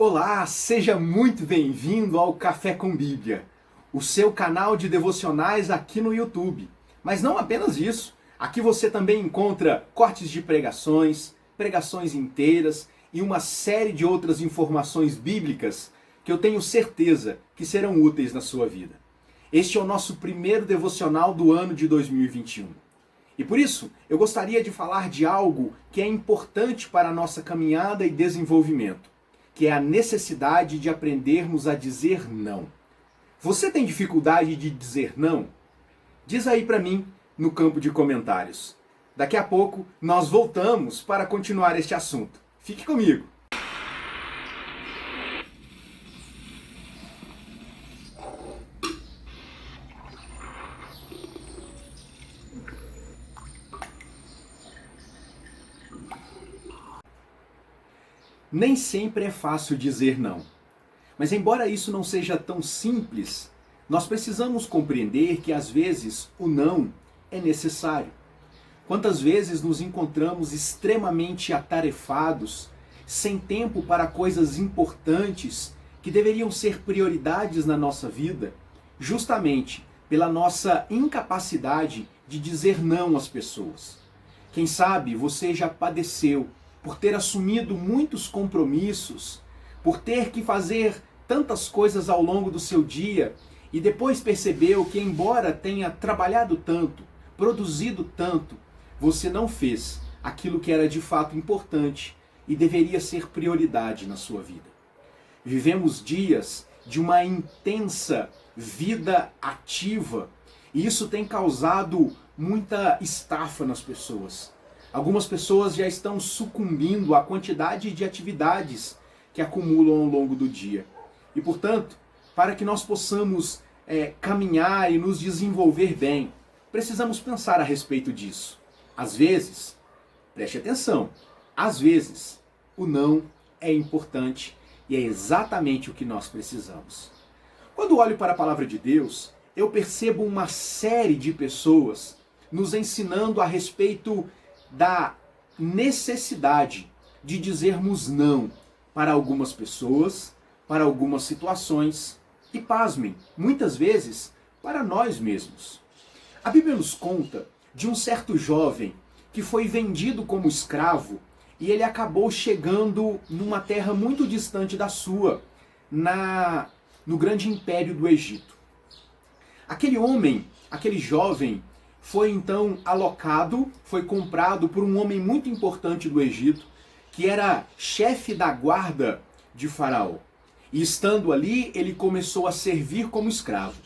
Olá, seja muito bem-vindo ao Café com Bíblia, o seu canal de devocionais aqui no YouTube. Mas não apenas isso, aqui você também encontra cortes de pregações, pregações inteiras e uma série de outras informações bíblicas que eu tenho certeza que serão úteis na sua vida. Este é o nosso primeiro devocional do ano de 2021. E por isso, eu gostaria de falar de algo que é importante para a nossa caminhada e desenvolvimento, que é a necessidade de aprendermos a dizer não. Você tem dificuldade de dizer não? Diz aí para mim no campo de comentários. Daqui a pouco nós voltamos para continuar este assunto. Fique comigo! Nem sempre é fácil dizer não. Mas embora isso não seja tão simples, nós precisamos compreender que às vezes o não é necessário. Quantas vezes nos encontramos extremamente atarefados, sem tempo para coisas importantes que deveriam ser prioridades na nossa vida, justamente pela nossa incapacidade de dizer não às pessoas. Quem sabe você já padeceu por ter assumido muitos compromissos, por ter que fazer tantas coisas ao longo do seu dia e depois percebeu que, embora tenha trabalhado tanto, produzido tanto, você não fez aquilo que era de fato importante e deveria ser prioridade na sua vida. Vivemos dias de uma intensa vida ativa e isso tem causado muita estafa nas pessoas. Algumas pessoas já estão sucumbindo à quantidade de atividades que acumulam ao longo do dia. E, portanto, para que nós possamos caminhar e nos desenvolver bem, precisamos pensar a respeito disso. Às vezes, preste atenção, às vezes o não é importante e é exatamente o que nós precisamos. Quando olho para a palavra de Deus, eu percebo uma série de pessoas nos ensinando a respeito da necessidade de dizermos não para algumas pessoas, para algumas situações e, pasmem, muitas vezes para nós mesmos. A Bíblia nos conta de um certo jovem que foi vendido como escravo e ele acabou chegando numa terra muito distante da sua, no grande império do Egito. Aquele homem, aquele jovem, foi então alocado, foi comprado por um homem muito importante do Egito, que era chefe da guarda de Faraó. E estando ali, ele começou a servir como escravo.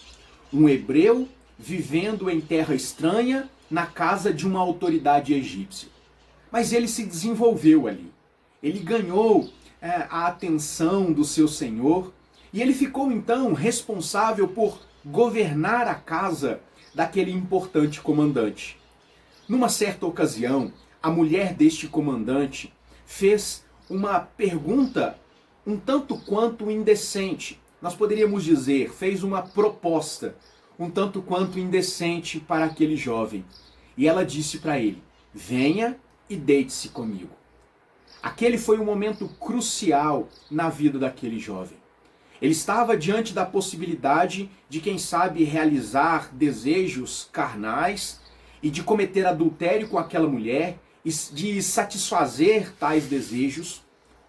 Um hebreu vivendo em terra estranha, na casa de uma autoridade egípcia. Mas ele se desenvolveu ali. Ele ganhou a atenção do seu senhor e ele ficou então responsável por governar a casa daquele importante comandante. Numa certa ocasião, a mulher deste comandante fez uma pergunta um tanto quanto indecente. Nós poderíamos dizer, fez uma proposta um tanto quanto indecente para aquele jovem. E ela disse para ele: venha e deite-se comigo. Aquele foi um momento crucial na vida daquele jovem. Ele estava diante da possibilidade de, quem sabe, realizar desejos carnais e de cometer adultério com aquela mulher, e de satisfazer tais desejos,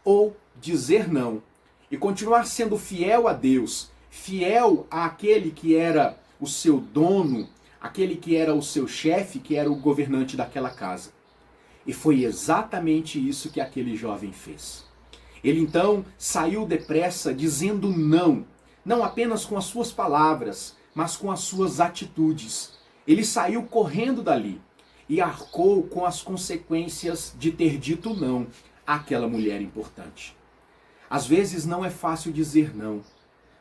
ou dizer não e continuar sendo fiel a Deus, fiel àquele que era o seu dono, aquele que era o seu chefe, que era o governante daquela casa. E foi exatamente isso que aquele jovem fez. Ele então saiu depressa dizendo não, não apenas com as suas palavras, mas com as suas atitudes. Ele saiu correndo dali e arcou com as consequências de ter dito não àquela mulher importante. Às vezes não é fácil dizer não.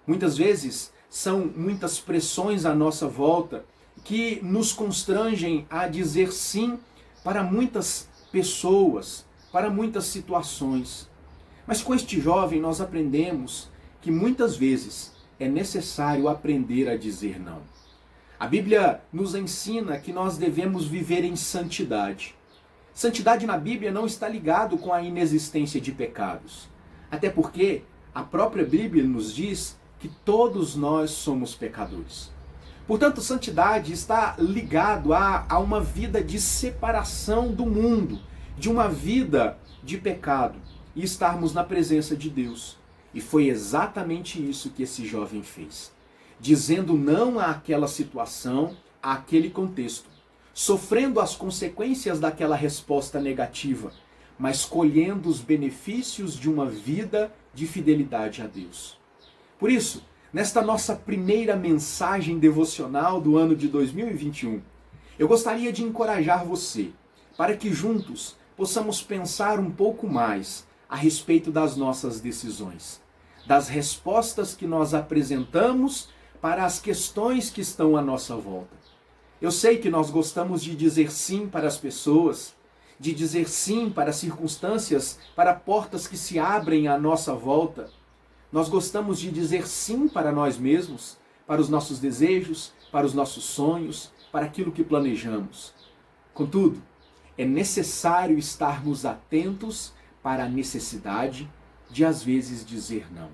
Muitas vezes são muitas pressões à nossa volta que nos constrangem a dizer sim para muitas pessoas, para muitas situações. Mas com este jovem nós aprendemos que muitas vezes é necessário aprender a dizer não. A Bíblia nos ensina que nós devemos viver em santidade. Santidade na Bíblia não está ligado com a inexistência de pecados. Até porque A própria Bíblia nos diz que todos nós somos pecadores. Portanto, santidade está ligado a uma vida de separação do mundo, de uma vida de pecado e estarmos na presença de Deus. E foi exatamente isso que esse jovem fez, dizendo não àquela situação, àquele contexto, sofrendo as consequências daquela resposta negativa, mas colhendo os benefícios de uma vida de fidelidade a Deus. Por isso, nesta nossa primeira mensagem devocional do ano de 2021, eu gostaria de encorajar você para que juntos possamos pensar um pouco mais a respeito das nossas decisões, das respostas que nós apresentamos para as questões que estão à nossa volta. Eu sei que nós gostamos de dizer sim para as pessoas, de dizer sim para circunstâncias, para portas que se abrem à nossa volta. Nós gostamos de dizer sim para nós mesmos, para os nossos desejos, para os nossos sonhos, para aquilo que planejamos. Contudo, é necessário estarmos atentos para a necessidade de, às vezes, dizer não.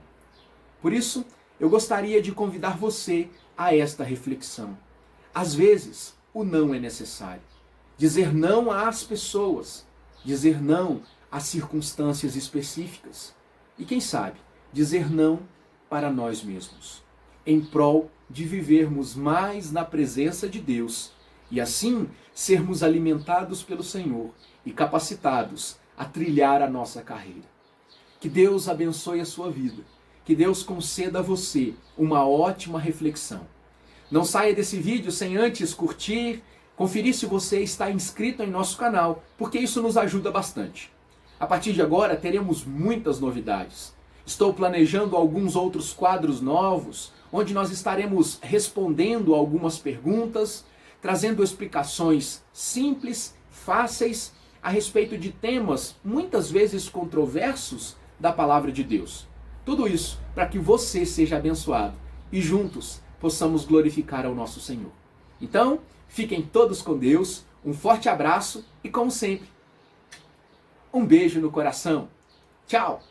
Por isso, eu gostaria de convidar você a esta reflexão. Às vezes, o não é necessário. Dizer não às pessoas, dizer não às circunstâncias específicas. E quem sabe, dizer não para nós mesmos, em prol de vivermos mais na presença de Deus e assim sermos alimentados pelo Senhor e capacitados a trilhar a nossa carreira. Que Deus abençoe a sua vida, que Deus conceda a você uma ótima reflexão. Não saia desse vídeo sem antes curtir, conferir se você está inscrito em nosso canal, porque isso nos ajuda bastante. A partir de agora teremos muitas novidades. Estou planejando alguns outros quadros novos, onde nós estaremos respondendo algumas perguntas, trazendo explicações simples, fáceis, a respeito de temas muitas vezes controversos da palavra de Deus. Tudo isso para que você seja abençoado e juntos possamos glorificar ao nosso Senhor. Então, fiquem todos com Deus, um forte abraço e, como sempre, um beijo no coração. Tchau!